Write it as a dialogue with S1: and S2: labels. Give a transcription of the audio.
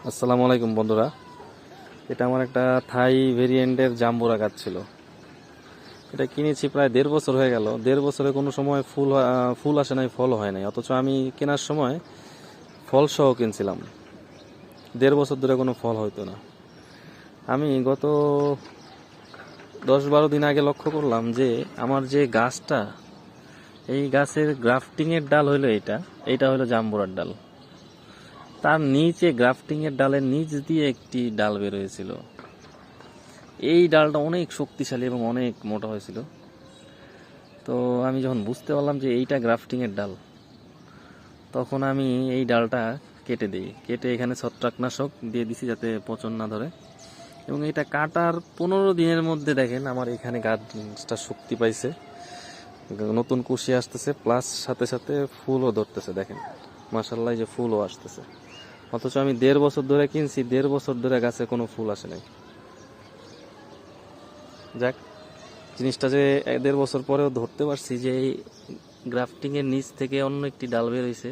S1: আসসালামু আলাইকুম বন্ধুরা। এটা আমার একটা থাই ভেরিয়েন্টের জাম্বুরা গাছ ছিল। এটা কিনেছি প্রায় 1.5 বছর হয়ে গেল। 1.5 বছরে কোনো সময় ফুল আসে নাই, ফল হয় নাই, অথচ আমি কেনার সময় ফল সহ কিনছিলাম। 1.5 বছর ধরে কোনো ফল হইতো না। আমি গত 10-12 দিন আগে লক্ষ্য করলাম যে আমার যে গাছটা, এই গাছের গ্রাফটিংয়ের ডাল হইলো এইটা হলো জাম্বুরার ডাল। তার নিচে গ্রাফটিংয়ের ডালের নিচ দিয়ে একটি ডাল বের হয়েছিল। এই ডালটা অনেক শক্তিশালী এবং অনেক মোটা হয়েছিল। তো আমি যখন বুঝতে পারলাম যে এইটা গ্রাফটিংয়ের ডাল, তখন আমি এই ডালটা কেটে দিই। কেটে এখানে ছত্রাকনাশক দিয়ে দিছি যাতে পচন না ধরে। এবং এটা কাটার 15 দিনের মধ্যে দেখেন আমার এখানে গাছটা শক্তি পাইছে, নতুন কুশি আসতেছে, প্লাস সাথে সাথে ফুলও ধরতেছে। দেখেন মাশাআল্লাহ, যে ফুলও আসতেছে। অথচ আমি 1.5 বছর ধরে কিনছি, 1.5 বছর ধরে গাছে কোনো ফুল আসে নাই। যাক, জিনিসটা যে 1.5 বছর পরেও ধরতে পারছি যে এই গ্রাফটিং এর নিচ থেকে অন্য একটি ডাল বের হয়েছে।